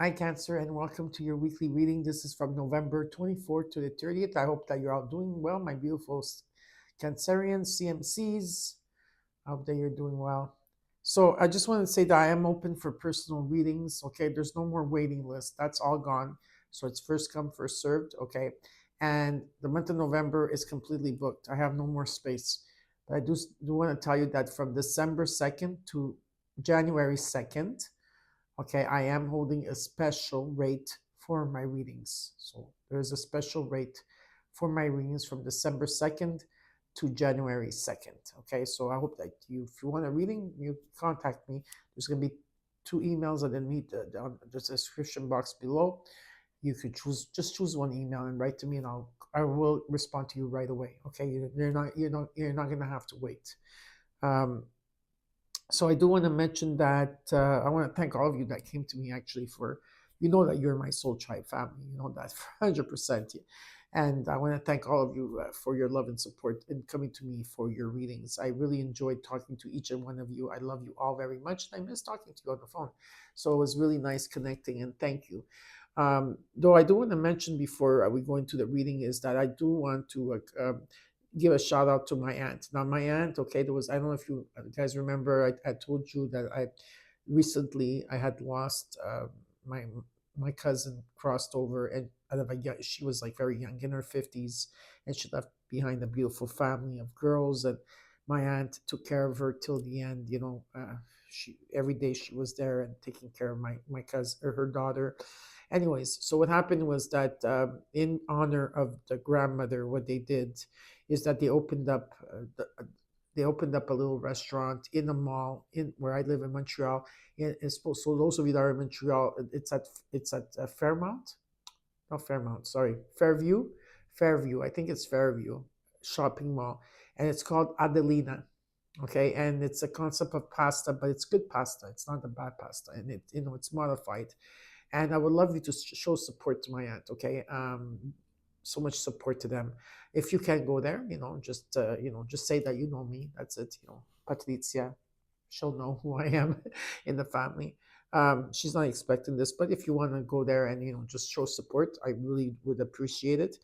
Hi, Cancer, and welcome to your weekly reading. This is from November 24th to the 30th. I hope that you're all doing well, my beautiful Cancerians, CMCs. I hope that you're doing well. So, I just want to say that I am open for personal readings. Okay, there's no more waiting list, that's all gone. So, it's first come, first served. Okay, and the month of November is completely booked. I have no more space. But I do want to tell you that from December 2nd to January 2nd, okay, I am holding a special rate for my readings. So there's a special rate for my readings from December 2nd to January 2nd. Okay, so I hope that if you want a reading, you contact me. There's going to be two emails underneath on the description box below. You could choose one email and write to me, and I will respond to you right away. Okay, you're not going to have to wait. Um, so I do want to mention that I want to thank all of you that came to me actually for, that you're my soul tribe family. You know that for 100%. And I want to thank all of you for your love and support in coming to me for your readings. I really enjoyed talking to each and one of you. I love you all very much. And I miss talking to you on the phone. So it was really nice connecting, and thank you. Though I do want to mention before we go into the reading is that I do want to give a shout out to my aunt. Now, my aunt, okay, I don't know if you guys remember, I told you that I had lost my my cousin crossed over, and she was like very young in her 50s, and she left behind a beautiful family of girls, and my aunt took care of her till the end. She every day she was there and taking care of my cousin or her daughter. Anyways, so what happened was that in honor of the grandmother, what they did is that they opened up a little restaurant in a mall in where I live in Montreal. So those of you that are in Montreal, it's at Fairmount, not Fairmount, sorry, Fairview. I think it's Fairview shopping mall, and it's called Adelina. Okay, and it's a concept of pasta, but it's good pasta. It's not a bad pasta, and it's modified. And I would love you to show support to my aunt. Okay, so much support to them. If you can go there, just say that you know me. That's it. Patrizia, she'll know who I am in the family. She's not expecting this, but if you want to go there and just show support, I really would appreciate it.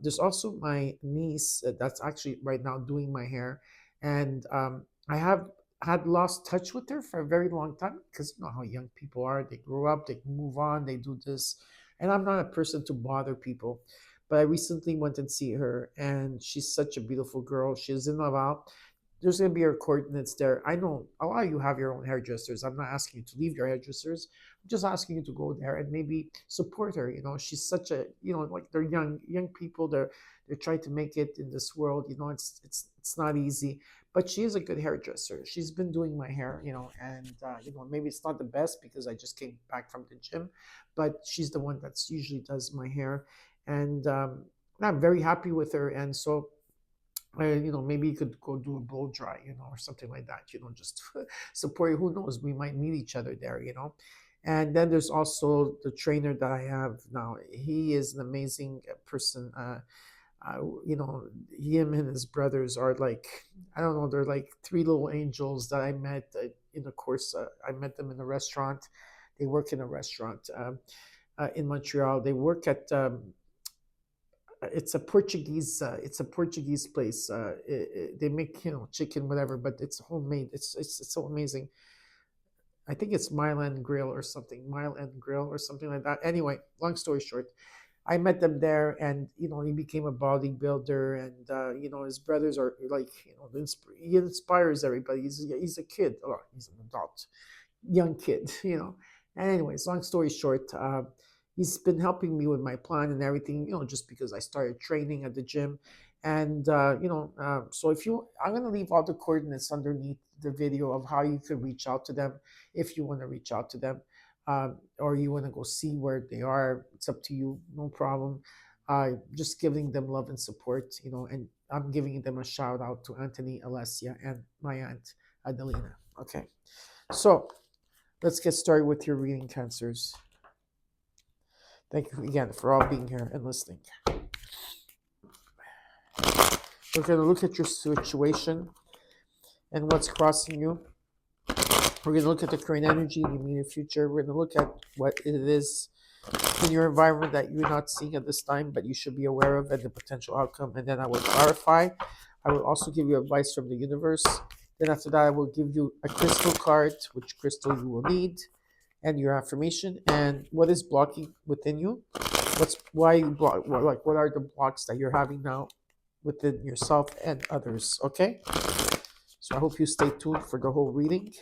There's also my niece that's actually right now doing my hair, and I have had lost touch with her for a very long time because you know how young people are. They grow up, they move on, they do this, and I'm not a person to bother people. But I recently went and see her, and she's such a beautiful girl. She's in Laval. There's going to be her coordinates there. I know a lot of you have your own hairdressers. I'm not asking you to leave your hairdressers. I'm just asking you to go there and maybe support her. She's such a, like they're young people. They're trying to make it in this world. It's not easy, but she is a good hairdresser. She's been doing my hair, and maybe it's not the best because I just came back from the gym, but she's the one that's usually does my hair, and I'm very happy with her. And so maybe you could go do a blow dry, or something like that. Just support you. Who knows? We might meet each other there. And then there's also the trainer that I have now. He is an amazing person. Him and his brothers are like, I don't know, they're like three little angels that I met in the course. I met them in a restaurant. They work in a restaurant in Montreal. They work at it's a Portuguese place. They make chicken, whatever, but it's homemade. It's so amazing. I think it's Mile and Grill or something like that. Anyway, long story short, I met them there, and he became a bodybuilder, and his brothers are like, he inspires everybody. He's a kid, or he's an adult, young kid. And anyways, long story short, he's been helping me with my plan and everything. Just because I started training at the gym, and so I'm gonna leave all the coordinates underneath the video of how you could reach out to them if you want to reach out to them, or you want to go see where they are. It's up to you, no problem. Just giving them love and support, and I'm giving them a shout out to Anthony, Alessia, and my aunt Adelina. Okay, so let's get started with your reading, Cancers. Thank you again for all being here and listening. We're going to look at your situation and what's crossing you. We're going to look at the current energy, the immediate future. We're going to look at what it is in your environment that you're not seeing at this time, but you should be aware of, and the potential outcome. And then I will clarify. I will also give you advice from the universe. Then after that, I will give you a crystal card, which crystal you will need, and your affirmation, and what is blocking within you. Why you block? What are the blocks that you're having now within yourself and others? Okay. So I hope you stay tuned for the whole reading.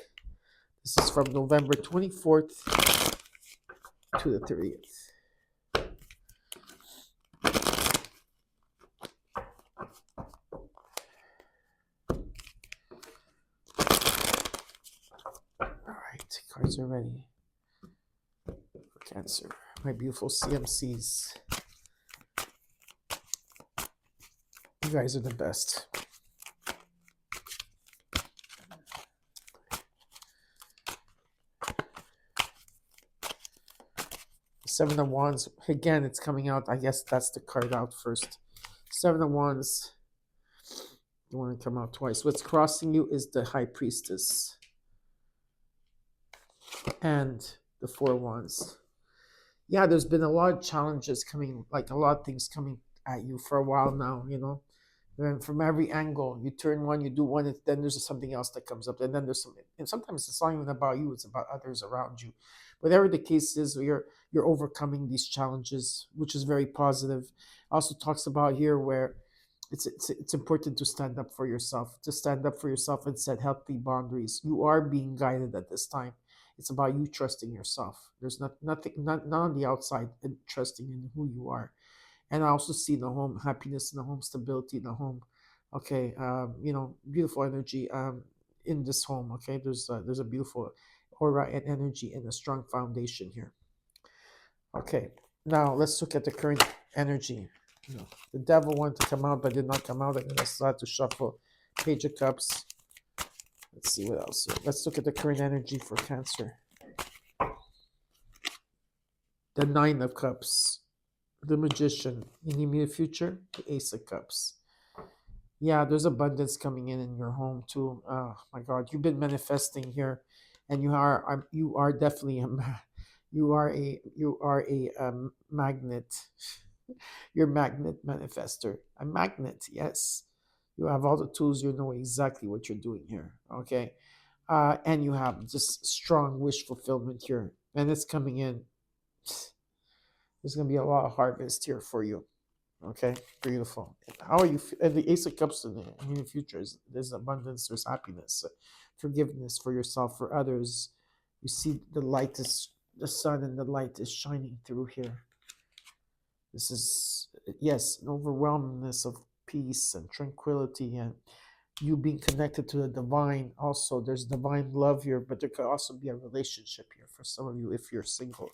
This is from November 24th to the 30th. All right, cards are ready for Cancer. My beautiful CMCs. You guys are the best. Seven of Wands. Again, it's coming out. I guess that's the card out first. Seven of Wands. You want to come out twice. What's crossing you is the High Priestess and the Four of Wands. Yeah, there's been a lot of challenges coming, like a lot of things coming at you for a while now, you know. And from every angle, you turn one, you do one, and then there's something else that comes up, and then there's something. And sometimes it's not even about you; it's about others around you. Whatever the case is, you're overcoming these challenges, which is very positive. Also talks about here where it's important to stand up for yourself, and set healthy boundaries. You are being guided at this time. It's about you trusting yourself. There's not on the outside, and trusting in who you are. And I also see the home happiness in the home, stability in the home. Okay, beautiful energy in this home. Okay, there's a beautiful aura and energy and a strong foundation here. Okay, now let's look at the current energy. The devil wanted to come out but did not come out. I'm gonna start to shuffle. Page of Cups. Let's see what else. Let's look at the current energy for Cancer. The Nine of Cups. The Magician. In the immediate future, the Ace of Cups. Yeah, there's abundance coming in your home too. Oh my God, you've been manifesting here, and you are definitely a magnet. You're a magnet manifester. A magnet, yes. You have all the tools. You know exactly what you're doing here. Okay, and you have just strong wish fulfillment here, and it's coming in. There's gonna be a lot of harvest here for you. Okay, beautiful. How are you? And the Ace of Cups in the future is there's abundance, there's happiness, forgiveness for yourself, for others. You see the sun and the light is shining through here. This is, yes, an overwhelmingness of peace and tranquility, and you being connected to the divine. Also, there's divine love here, but there could also be a relationship here for some of you if you're single.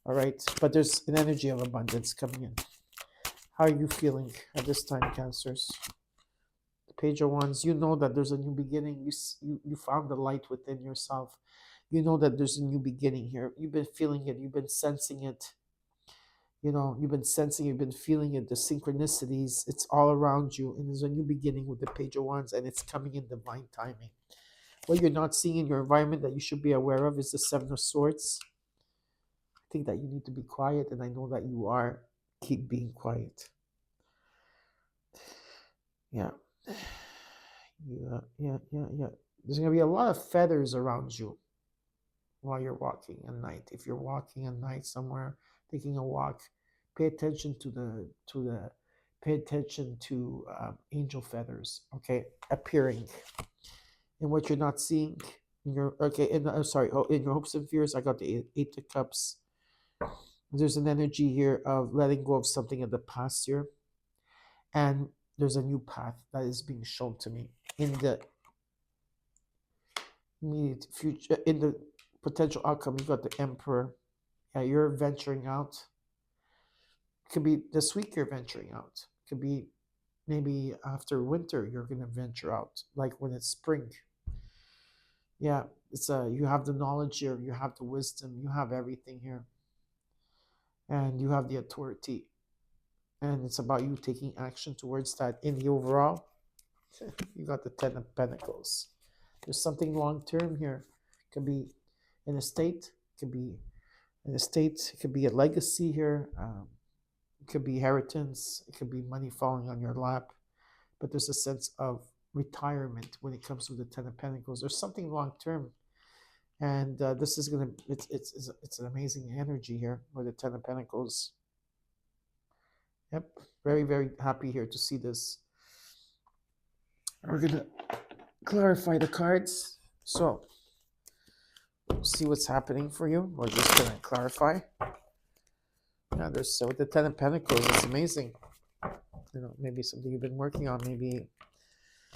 All right, but there's an energy of abundance coming in. How are you feeling at this time, Cancers? The Page of Wands, you know that there's a new beginning. You found the light within yourself. You know that there's a new beginning here. You've been feeling it. You've been sensing it. You've been feeling it. The synchronicities, it's all around you. And there's a new beginning with the Page of Wands, and it's coming in divine timing. What you're not seeing in your environment that you should be aware of is the Seven of Swords. I think that you need to be quiet, and I know that you are. Keep being quiet. Yeah. Yeah. There's going to be a lot of feathers around you while you're walking at night. If you're walking at night somewhere, taking a walk, pay attention to angel feathers, okay, appearing. And what you're not seeing in your, in your hopes and fears, I got the Eight of Cups. There's an energy here of letting go of something in the past year, and there's a new path that is being shown to me in the immediate future. In the potential outcome, you got the Emperor. Yeah, you're venturing out. It could be this week you're venturing out. It could be maybe after winter you're gonna venture out, like when it's spring. Yeah, it's you have the knowledge here, you have the wisdom, you have everything here, and you have the authority. And it's about you taking action towards that. In the overall, you got the Ten of Pentacles. There's something long term here Could be an estate. Could be an estate. It could be a legacy here. It could be inheritance. It could be money falling on your lap. But there's a sense of retirement when it comes to the Ten of Pentacles. There's something long term, and this is gonna. It's an amazing energy here with the Ten of Pentacles. Yep, very very happy here to see this. We're gonna clarify the cards. So see what's happening for you. We're just gonna clarify. Yeah, there's so with the Ten of Pentacles, it's amazing. Maybe something you've been working on. Maybe,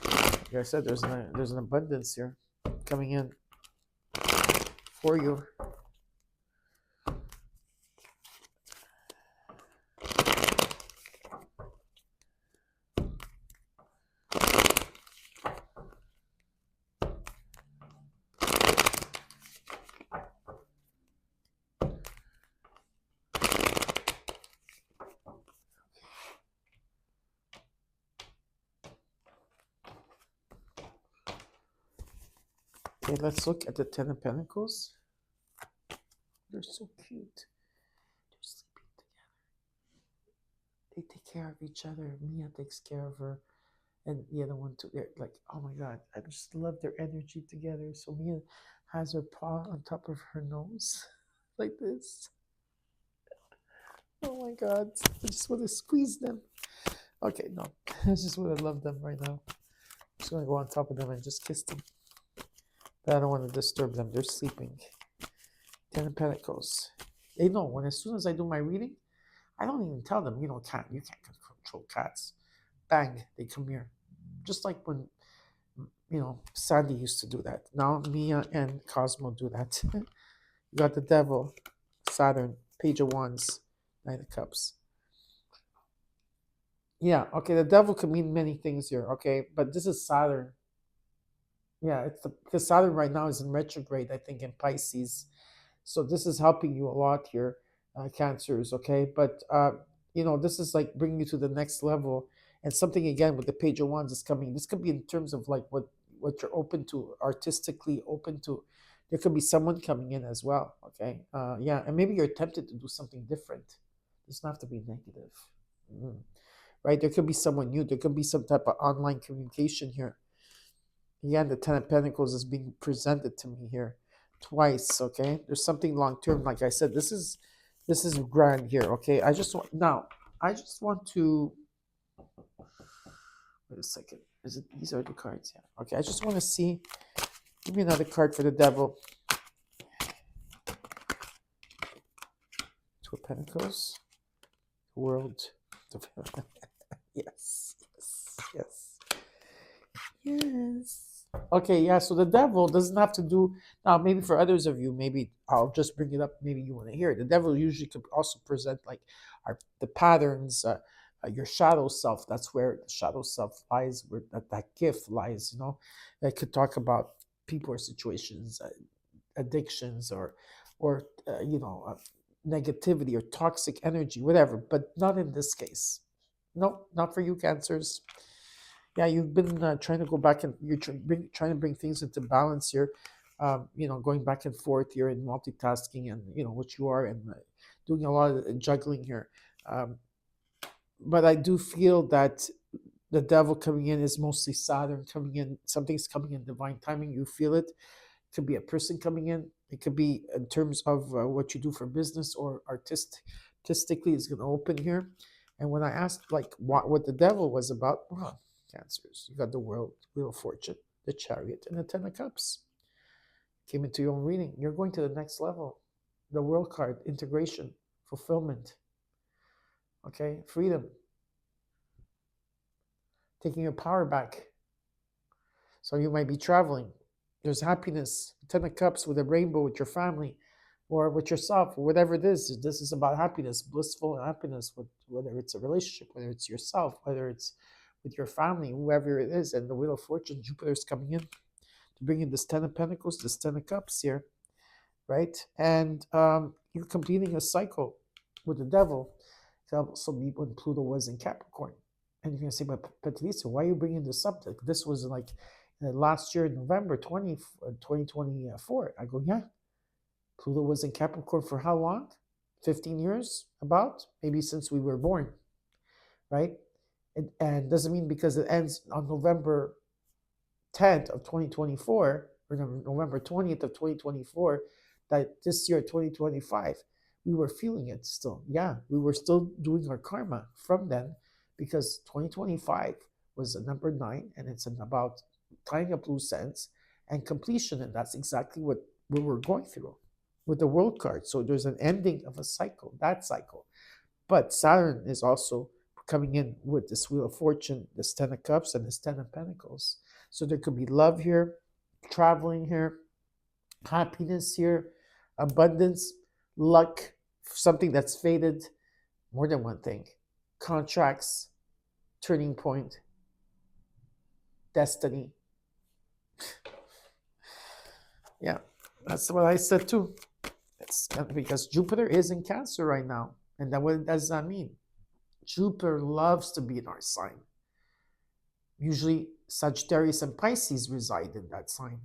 like I said, there's an abundance here coming in for you. Okay, let's look at the Ten of Pentacles. They're so cute. They're sleeping together. They take care of each other. Mia takes care of her, and the other one too. They're like, oh my god, I just love their energy together. So Mia has her paw on top of her nose, like this. Oh my god, I just want to squeeze them. Okay, no, I just want to love them right now. I'm just gonna go on top of them and just kiss them. But I don't want to disturb them. They're sleeping. Ten of Pentacles. They know when as soon as I do my reading, I don't even tell them, you can't control cats. Bang, they come here. Just like when, Sandy used to do that. Now Mia and Cosmo do that. You got the Devil, Saturn, Page of Wands, Knight of Cups. Yeah, okay, the Devil can mean many things here, okay? But this is Saturn. Yeah, because Saturn right now is in retrograde, I think, in Pisces. So this is helping you a lot here, Cancers, okay? But, this is like bringing you to the next level. And something, again, with the Page of Wands is coming. This could be in terms of like what you're open to, artistically open to. There could be someone coming in as well, okay? Yeah, and maybe you're tempted to do something different. It doesn't have to be negative, right? There could be someone new. There could be some type of online communication here. Again, the Ten of Pentacles is being presented to me here twice, okay? There's something long term. Like I said, this is grand here, okay? I just want to wait a second. These are the cards? Yeah. Okay, I just want to see. Give me another card for the Devil. Two of Pentacles. World. Yes. Okay, yeah, so the Devil doesn't have to do, now maybe for others of you, maybe I'll just bring it up, maybe you want to hear it. The Devil usually could also present like the patterns, your shadow self. That's where the shadow self lies, where that gift lies, It could talk about people or situations, addictions, or negativity or toxic energy, whatever, but not in this case. No, not for you, Cancers. Yeah, you've been trying to go back and you're trying to bring things into balance here, going back and forth here and multitasking and, what you are and doing a lot of juggling here. But I do feel that the Devil coming in is mostly Saturn coming in. Something's coming in divine timing. You feel it. It could be a person coming in. It could be in terms of what you do for business or artistically is going to open here. And when I asked like what the Devil was about, well, Cancers, you got the World, Wheel of Fortune, the Chariot, and the Ten of Cups. Came into your own reading. You're going to the next level. The World card, integration, fulfillment. Okay, freedom. Taking your power back. So you might be traveling. There's happiness. Ten of Cups with a rainbow with your family or with yourself, or whatever it is. This is about happiness, blissful happiness, whether it's a relationship, whether it's yourself, whether it's with your family, whoever it is. And the Wheel of Fortune, Jupiter's coming in to bring in this Ten of Pentacles, this Ten of Cups here, right? And you're completing a cycle with the Devil. So some when Pluto was in Capricorn. And you're going to say, but Patrizia, why are you bringing this up? This was like Last year, November 2024, I go, yeah, Pluto was in Capricorn for how long? 15 years, about? Maybe since we were born, right? And doesn't mean because it ends on November 10th of 2024, or November 20th of 2024, that this year, 2025, we were feeling it still. Yeah, we were still doing our karma from then, because 2025 was a number 9, and it's about tying up loose ends and completion, and that's exactly what we were going through with the world card. So there's an ending of a cycle, that cycle. But Saturn is also coming in with this Wheel of Fortune, this 10 of Cups, and this 10 of Pentacles. So there could be love here, traveling here, happiness here, abundance, luck, something that's faded, more than one thing, contracts, turning point, destiny. Yeah, that's what I said too. It's because Jupiter is in Cancer right now. And then what does that mean? Jupiter loves to be in our sign. Usually Sagittarius and Pisces reside in that sign.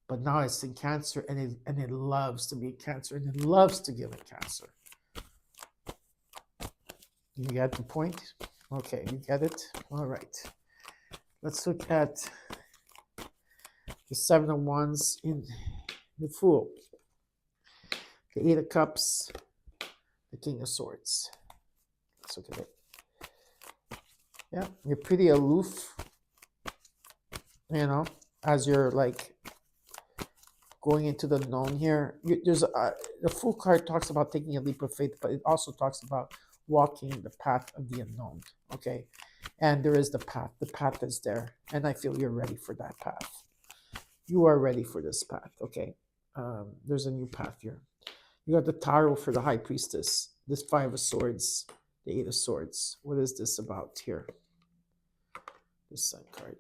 But now it's in Cancer, and it loves to be in Cancer, and it loves to give in Cancer. You get the point? Okay, you get it? All right. Let's look at the 7 of Wands in the Fool. The 8 of Cups, the King of Swords. Let's look at it. Yeah, you're pretty aloof, as you're like going into the known here. The Fool card talks about taking a leap of faith, but it also talks about walking the path of the unknown, okay? And there is the path. The path is there, and I feel you're ready for that path. You are ready for this path, okay? There's a new path here. You got the Tarot for the High Priestess, this 5 of Swords, the 8 of Swords. What is this about here? This Sun card.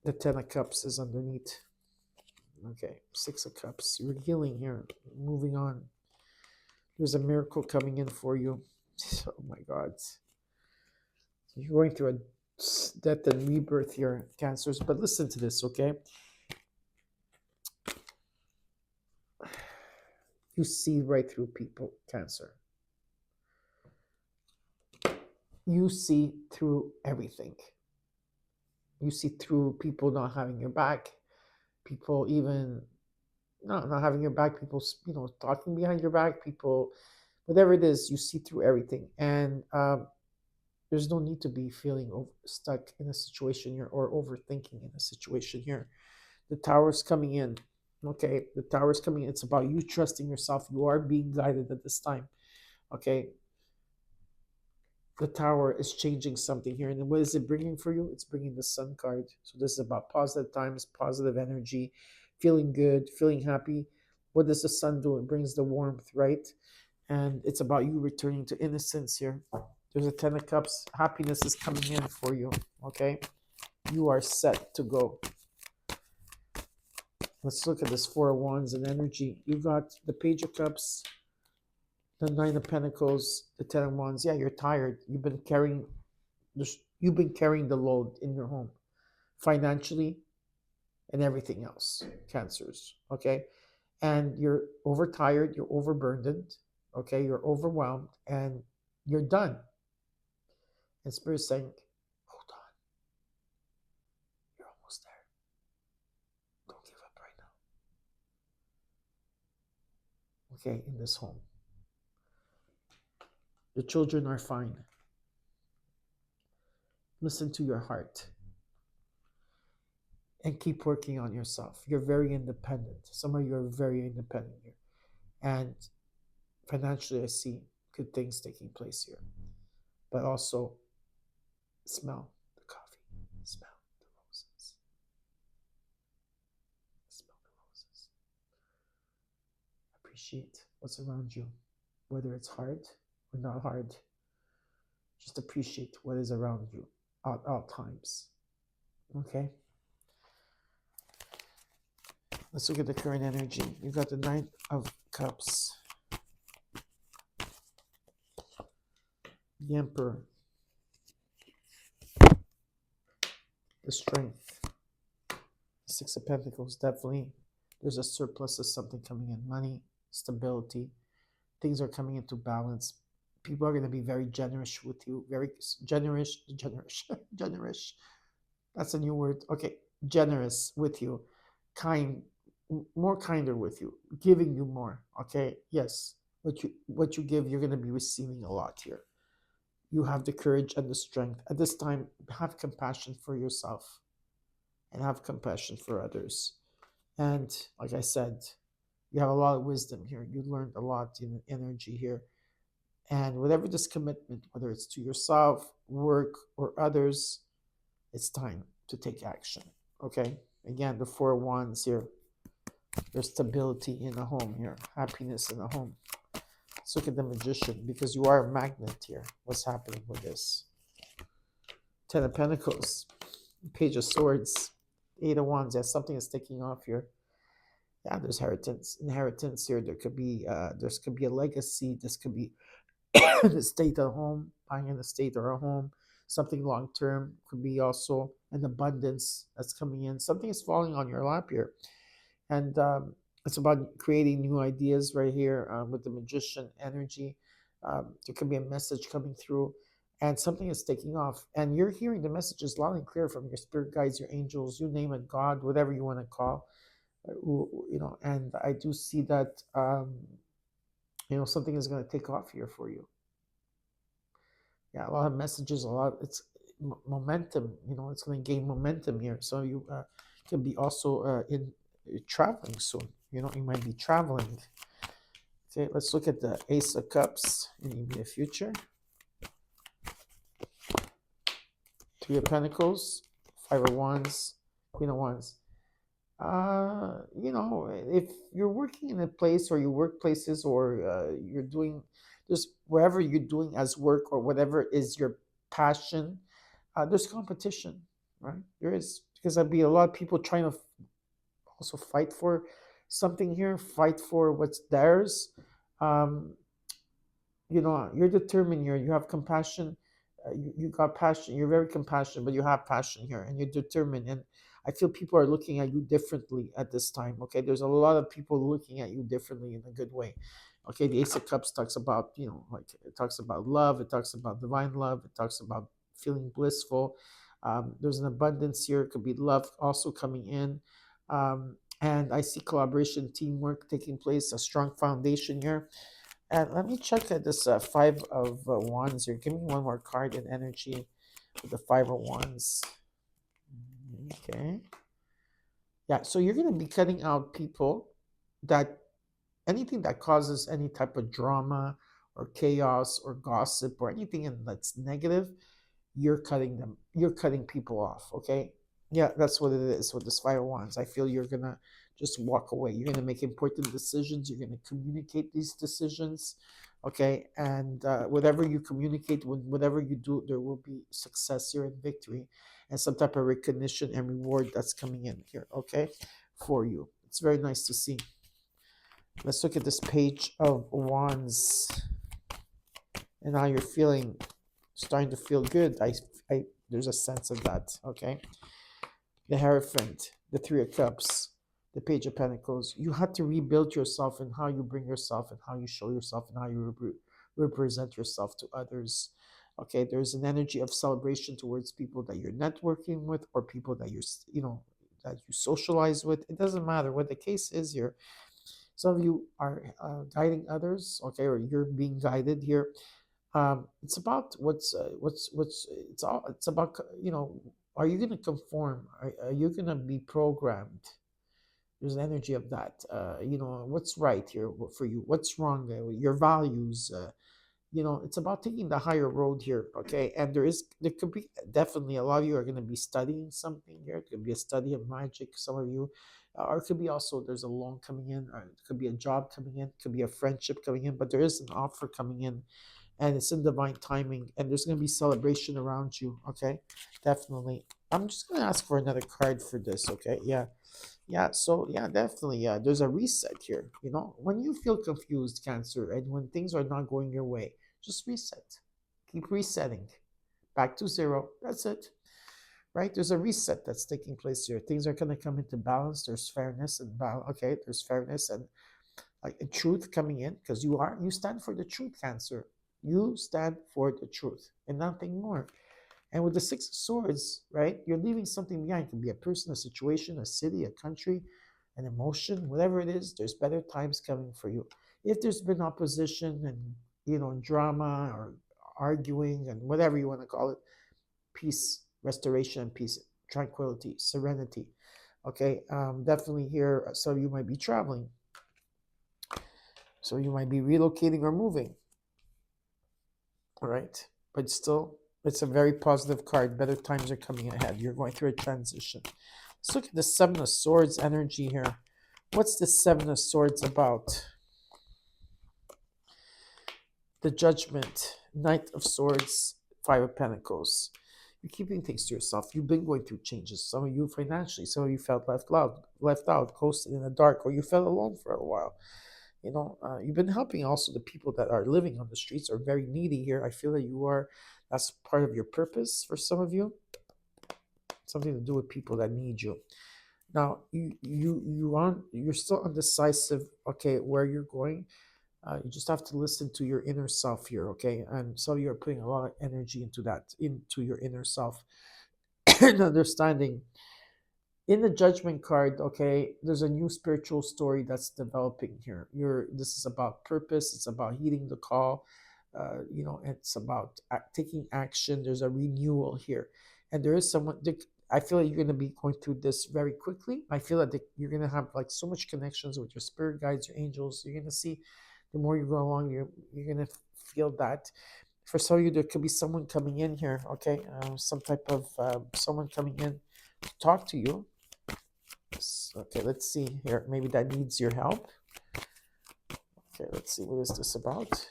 The 10 of Cups is underneath. Okay, 6 of Cups. You're healing here, moving on. There's a miracle coming in for you. Oh my God. You're going through a death and rebirth here, Cancers. But listen to this, okay? You see right through people, Cancer. You see through everything. You see through people not having your back, people even not having your back, people talking behind your back, people, whatever it is, you see through everything. And there's no need to be feeling stuck in a situation here or overthinking in a situation here. The Tower's coming in. Okay, the Tower's coming in. It's about you trusting yourself. You are being guided at this time. Okay. The Tower is changing something here. And what is it bringing for you? It's bringing the Sun card. So this is about positive times, positive energy, feeling good, feeling happy. What does the Sun do? It brings the warmth, right? And it's about you returning to innocence here. There's a 10 of Cups. Happiness is coming in for you, okay? You are set to go. Let's look at this 4 of Wands and energy. You got the Page of Cups, the 9 of Pentacles, the 10 of Wands. Yeah, you're tired. You've been carrying the load in your home, financially and everything else, Cancers, okay? And you're overtired, you're overburdened, okay? You're overwhelmed, and you're done. And Spirit's saying, hold on. You're almost there. Don't give up right now. Okay, in this home. The children are fine. Listen to your heart. And keep working on yourself. You're very independent. Some of you are very independent here. And financially, I see good things taking place here. But also, smell the coffee. Smell the roses. Smell the roses. Appreciate what's around you. Whether it's hard or not hard. Just appreciate what is around you at all times. Okay? Let's look at the current energy. You got the 9 of Cups. The Emperor. the Strength. Six of Pentacles, definitely. There's a surplus of something coming in. Money, stability. Things are coming into balance. People are going to be very generous with you. Very generous. That's a new word. Okay, generous with you. Kind, more kinder with you. Giving you more. Okay, yes. What you give, you're going to be receiving a lot here. You have the courage and the strength. At this time, have compassion for yourself and have compassion for others. And like I said, you have a lot of wisdom here. You learned a lot in energy here. And whatever this commitment, whether it's to yourself, work, or others, it's time to take action. Okay? Again, the Four of Wands here. There's stability in a home here, happiness in a home. Let's look at the Magician, because you are a magnet here. What's happening with this? Ten of Pentacles, Page of Swords, Eight of Wands. Yeah, something is taking off here. Yeah, there's inheritance here. There could be a legacy. This could be an estate, a home, buying an estate or a home, something long term. Could be also an abundance that's coming in. Something is falling on your lap here, and it's about creating new ideas right here with the Magician energy. There could be a message coming through, and something is taking off, and you're hearing the messages loud and clear from your spirit guides, your angels, you name it, God, whatever you want to call. And I do see that something is going to take off here for you. Yeah, a lot of messages, it's momentum. It's going to gain momentum here. So you can be also in traveling soon. You might be traveling. Okay, let's look at the Ace of Cups in the immediate future. Three of Pentacles, Five of Wands, Queen of Wands. If you're working in a place or you work places or you're doing just wherever you're doing as work or whatever is your passion, there's competition, right? There is, because there'll be a lot of people trying to also fight for something here, fight for what's theirs. You're determined here. You have compassion. You got passion. You're very compassionate, but you have passion here, and you're determined. And I feel people are looking at you differently at this time. Okay, there's a lot of people looking at you differently in a good way. Okay, the Ace of Cups talks about, it talks about love. It talks about divine love. It talks about feeling blissful. There's an abundance here. It could be love also coming in. And I see collaboration, teamwork taking place, a strong foundation here. And let me check at this Five of Wands here. Give me one more card in energy with the Five of Wands. Okay. Yeah, so you're going to be cutting out people anything that causes any type of drama or chaos or gossip or anything that's negative, you're cutting people off, okay? Yeah, that's what it is with this Five of Wands. I feel you're going to just walk away. You're going to make important decisions. You're going to communicate these decisions, okay? And whatever you communicate, whatever you do, there will be success here and victory and some type of recognition and reward that's coming in here, okay, for you. It's very nice to see. Let's look at this Page of Wands and how you're feeling. Starting to feel good. There's a sense of that, okay? The Hierophant, the Three of Cups, the Page of Pentacles. You had to rebuild yourself and how you bring yourself and how you show yourself and how you represent yourself to others. Okay, there's an energy of celebration towards people that you're networking with or people that that you socialize with. It doesn't matter what the case is here. Some of you are guiding others, okay, or you're being guided here. It's about it's about, are you going to conform? Are you going to be programmed? There's an energy of that. What's right here for you? What's wrong? Your values. It's about taking the higher road here, okay? And there could be definitely a lot of you are going to be studying something here. It could be a study of magic, some of you, or it could be also there's a loan coming in, or it could be a job coming in, it could be a friendship coming in, but there is an offer coming in, and it's in divine timing, and there's going to be celebration around you, okay? Definitely. I'm just going to ask for another card for this, okay? So definitely, there's a reset here. When you feel confused, Cancer, and when things are not going your way, just reset. Keep resetting. Back to zero. That's it. right? There's a reset that's taking place here. Things are going to come into balance. There's fairness and balance. Okay, there's fairness and like a truth coming in because you stand for the truth, Cancer. You stand for the truth and nothing more. And with the Six of Swords, right, you're leaving something behind. It can be a person, a situation, a city, a country, an emotion, whatever it is. There's better times coming for you. If there's been opposition and drama or arguing and whatever you want to call it, peace, restoration, peace, tranquility, serenity. Okay, definitely here. So you might be traveling. So you might be relocating or moving. All right, but still, it's a very positive card. Better times are coming ahead. You're going through a transition. Let's look at the Seven of Swords energy here. What's the Seven of Swords about? The Judgment, Knight of Swords, Five of Pentacles. You're keeping things to yourself. You've been going through changes. Some of you financially, some of you felt left out, ghosted in the dark, or you felt alone for a while. You've been helping also the people that are living on the streets or very needy here. I feel that that's part of your purpose for some of you. Something to do with people that need you. Now you're still undecisive. Okay, where you're going. You just have to listen to your inner self here. Okay, and some of you are putting a lot of energy into your inner self and understanding. In the Judgment card, okay, there's a new spiritual story that's developing here. This is about purpose. It's about heeding the call. It's about taking action. There's a renewal here, and there is someone. I feel like you're going to be going through this very quickly. I feel like you're going to have like so much connections with your spirit guides, your angels. You're going to see the more you go along, you're going to feel that. For some of you, there could be someone coming in here. Okay, some type of someone coming in to talk to you. Okay, let's see here. Maybe that needs your help. Okay, let's see. What is this about?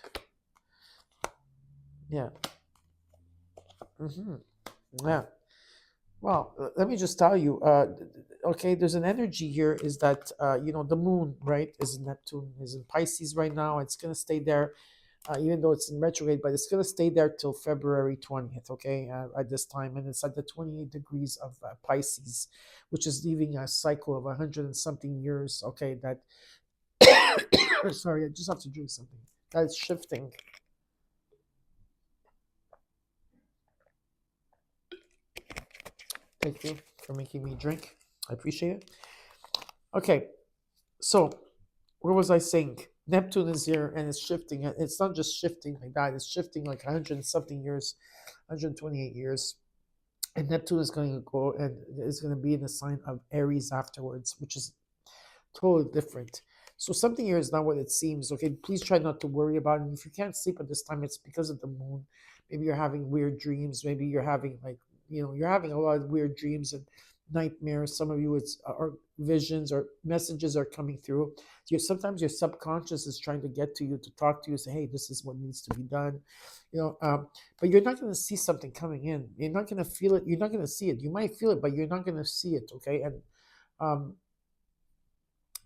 Yeah. Yeah. Well, let me just tell you. Okay, there's an energy here. Is that the moon, right? Is in Neptune, is in Pisces right now. It's gonna stay there, even though it's in retrograde, but it's gonna stay there till February 20th. Okay, at this time, and it's at the 28 degrees of Pisces, which is leaving a cycle of 100 and something years. Okay, that sorry, I just have to drink something. That's shifting. Thank you for making me drink. I appreciate it. Okay, so where was I saying? Neptune is here and it's shifting. It's not just shifting like that, it's shifting like 100 and something years, 128 years. And Neptune is going to go and is going to be in the sign of Aries afterwards, which is totally different. So something here is not what it seems. Okay, please try not to worry about it. If you can't sleep at this time, it's because of the moon. Maybe you're having weird dreams. Maybe you're having you're having a lot of weird dreams and nightmares. Some of you it's or visions or messages are coming through. Sometimes your subconscious is trying to get to you to talk to you, say, hey, this is what needs to be done. But you're not going to see something coming in. You're not going to feel it. You're not going to see it. You might feel it, but you're not going to see it. Okay, and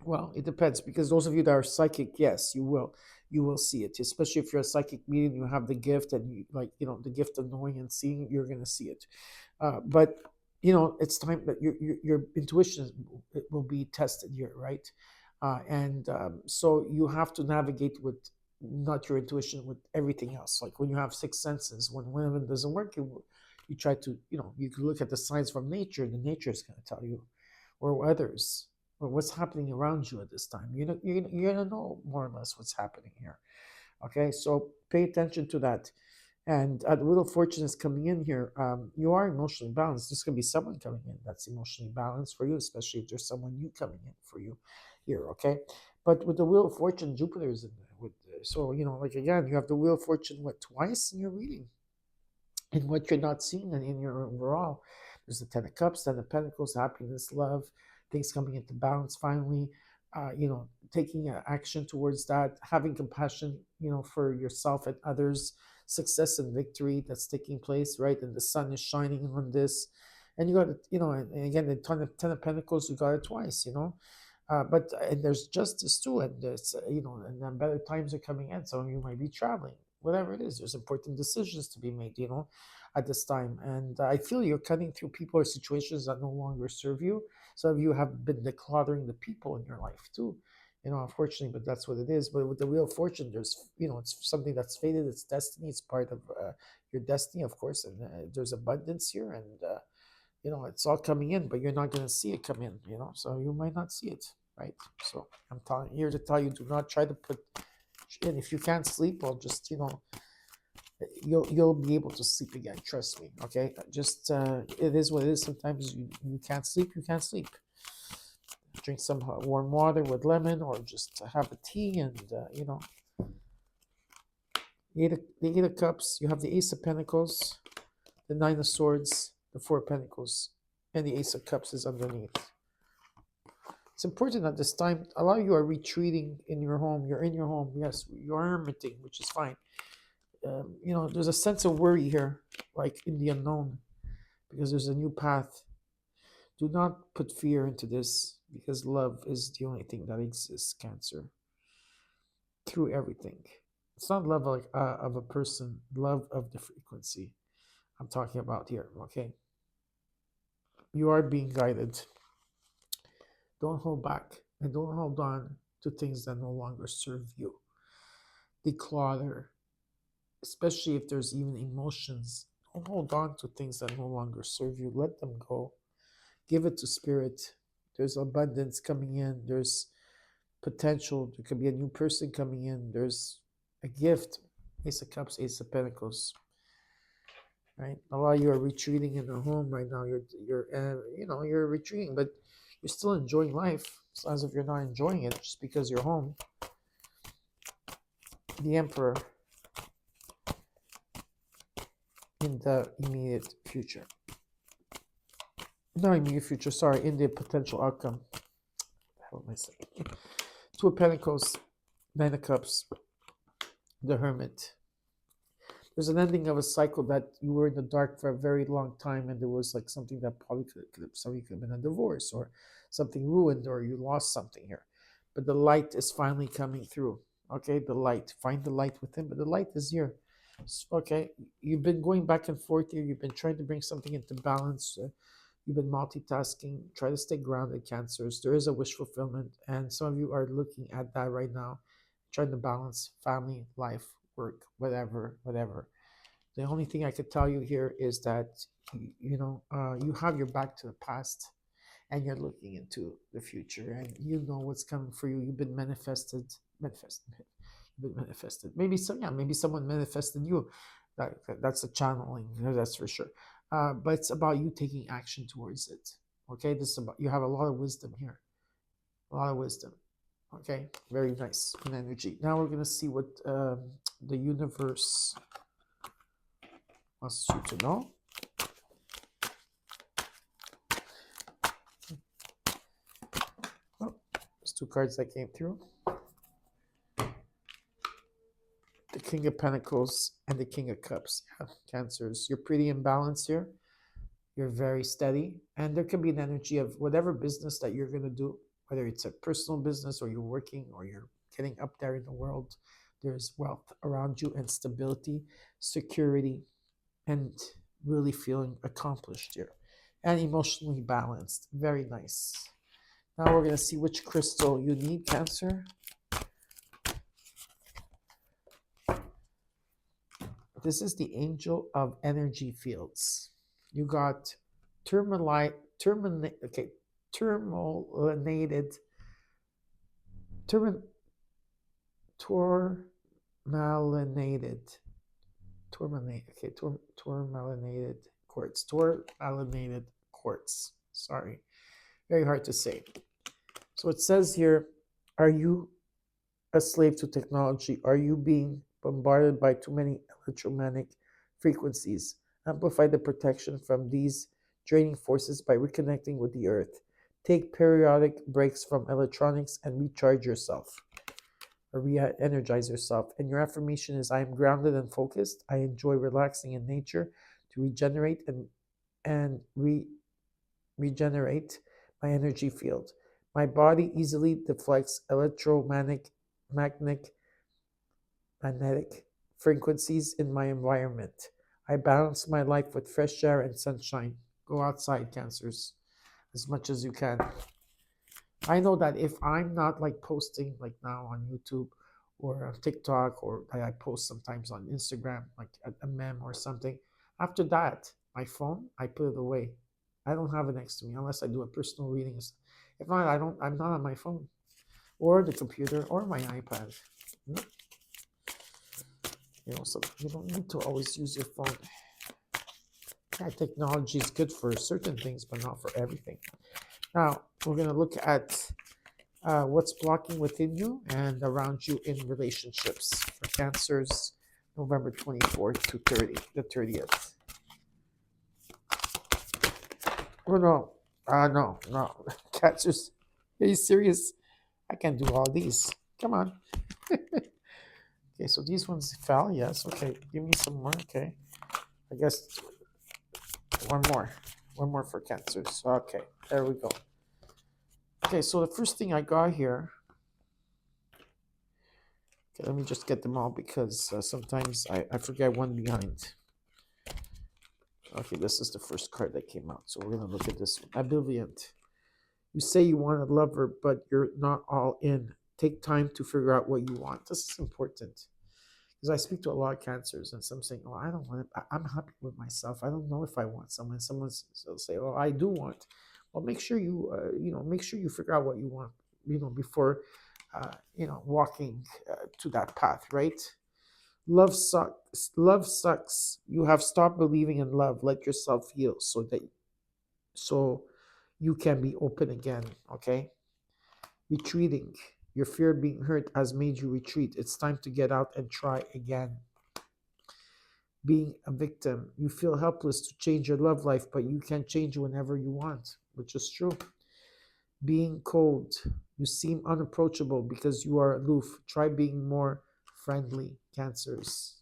well, it depends because those of you that are psychic, yes, you will see it. Especially if you're a psychic medium, you have the gift and the gift of knowing and seeing. You're going to see it, but it's time that your intuition it will be tested here, right? And so you have to navigate with not your intuition with everything else. Like when you have six senses, when one of them doesn't work, you try to you can look at the signs from nature. The nature is going to tell you, or others, or what's happening around you at this time. You're gonna know more or less what's happening here. Okay, so pay attention to that. And the Wheel of Fortune is coming in here. You are emotionally balanced. There's gonna be someone coming in that's emotionally balanced for you, especially if there's someone new coming in for you here. Okay, but with the Wheel of Fortune, Jupiter is in there. So like again, you have the Wheel of Fortune twice in your reading, in what you're not seeing and in your overall. There's the Ten of Cups, Ten of Pentacles, happiness, love, things coming into balance finally. Taking action towards that, having compassion, for yourself and others, success and victory that's taking place, right? And the sun is shining on this, and you got it, and again, the Ten of Pentacles, you got it twice, but and there's justice too, and there's and then better times are coming in. Some of you might be traveling, whatever it is. There's important decisions to be made. at this time. And I feel you're cutting through people or situations that no longer serve you. Some of you have been decluttering the people in your life too. Unfortunately, but that's what it is. But with the Wheel of Fortune, there's, it's something that's fated. It's destiny. It's part of your destiny, of course. And there's abundance here, and it's all coming in, but you're not going to see it come in. So you might not see it, right? So I'm here to tell you, do not try to put in. If you can't sleep, well, just you'll be able to sleep again. Trust me. Okay, just it is what it is. Sometimes you can't sleep. You can't sleep. Drink some warm water with lemon, or just have a tea, and the Eight of Cups. You have the Ace of Pentacles, the Nine of Swords, the Four of Pentacles, and the Ace of Cups is underneath. It's important at this time. A lot of you are retreating in your home. You're in your home. Yes, you're hermiting, which is fine. There's a sense of worry here, like in the unknown, because there's a new path. Do not put fear into this, because love is the only thing that exists, Cancer, through everything. It's not love of a person, love of the frequency I'm talking about here, okay? You are being guided. Don't hold back, and don't hold on to things that no longer serve you. Declutter, especially if there's even emotions. Don't hold on to things that no longer serve you. Let them go. Give it to Spirit. There's abundance coming in. There's potential. There could be a new person coming in. There's a gift. Ace of Cups, Ace of Pentacles. Right? A lot of you are retreating in the home right now. You're retreating, but you're still enjoying life. It's not as if you're not enjoying it just because you're home. The Emperor in the immediate future. Not immediate future, sorry, in the potential outcome. What the hell am I saying? Two of Pentacles, Nine of Cups, the Hermit. There's an ending of a cycle that you were in the dark for a very long time, and there was like something that probably could have been a divorce, or something ruined, or you lost something here. But the light is finally coming through. Okay, the light. Find the light within, but the light is here. Okay, you've been going back and forth here. You've been trying to bring something into balance. You've been multitasking. Try to stay grounded, Cancers. There is a wish fulfillment, and some of you are looking at that right now, trying to balance family, life, work, whatever. The only thing I could tell you here is that you have your back to the past, and you're looking into the future, and you know what's coming for you. You've been manifested. You've been manifested. Maybe someone manifested you. That's a channeling. That's for sure. But it's about you taking action towards it. Okay, this is about, you have a lot of wisdom here. A lot of wisdom. Okay, very nice in energy. Now we're gonna see what the universe wants you to know. Oh, there's two cards that came through. The King of Pentacles and the King of Cups. Yeah, Cancers. You're pretty in balance here. You're very steady. And there can be an energy of whatever business that you're going to do, whether it's a personal business, or you're working, or you're getting up there in the world. There's wealth around you, and stability, security, and really feeling accomplished here. And emotionally balanced. Very nice. Now we're going to see which crystal you need, Cancer. This is the Angel of Energy Fields. You got tourmalinated quartz. Sorry, very hard to say. So it says here, are you a slave to technology? Are you being bombarded by too many electromagnetic frequencies? Amplify the protection from these draining forces by reconnecting with the earth. Take periodic breaks from electronics and recharge yourself, or re-energize yourself. And your affirmation is, I am grounded and focused. I enjoy relaxing in nature to regenerate and regenerate my energy field. My body easily deflects magnetic frequencies in my environment. I balance my life with fresh air and sunshine. Go outside, Cancers, as much as you can. I know that if I'm not like posting like now on YouTube or on TikTok, or I post sometimes on Instagram, like a meme or something, after that, my phone, I put it away. I don't have it next to me unless I do a personal reading. If not, I'm not on my phone or the computer or my iPad. No. So you don't need to always use your phone. Yeah, technology is good for certain things, but not for everything. Now, we're going to look at what's blocking within you and around you in relationships for Cancers, November 24th to 30th. Oh, no. No. Cancers, are you serious? I can't do all these. Come on. Okay, so these ones fell, yes. Okay, give me some more. Okay, I guess one more for Cancers. Okay, there we go. Okay, so the first thing I got here. Okay, let me just get them all because sometimes I forget one behind. Okay, this is the first card that came out, so we're gonna look at this one. Ambivalent. You say you want a lover, but you're not all in. Take time to figure out what you want. This is important. Because I speak to a lot of Cancers, and some saying, "Oh, I don't want it. I'm happy with myself. I don't know if I want someone." Someone will say, "Oh, I do want." Well, make sure you, make sure you figure out what you want, before, walking to that path, right? Love sucks. Love sucks. You have stopped believing in love. Let yourself heal so you can be open again. Okay. Retreating. Your fear of being hurt has made you retreat. It's time to get out and try again. Being a victim. You feel helpless to change your love life, but you can change whenever you want, which is true. Being cold. You seem unapproachable because you are aloof. Try being more friendly, Cancers.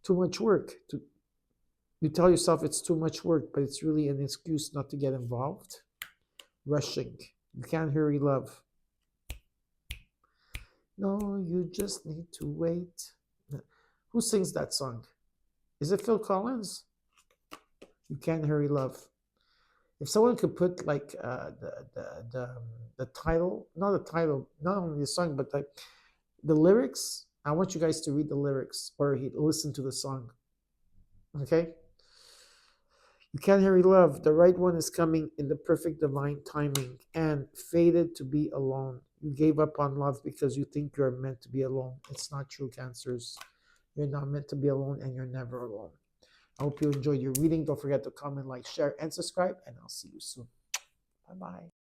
Too much work. You tell yourself it's too much work, but it's really an excuse not to get involved. Rushing. You can't hurry love. No, you just need to wait. Who sings that song? Is it Phil Collins? You can't hurry love. If someone could put like the title, not the title, not only the song, but the lyrics. I want you guys to read the lyrics or listen to the song. Okay. You can't hurry love. The right one is coming in the perfect divine timing. And fated to be alone. You gave up on love because you think you're meant to be alone. It's not true, Cancers. You're not meant to be alone, and you're never alone. I hope you enjoyed your reading. Don't forget to comment, like, share, and subscribe, and I'll see you soon. Bye-bye.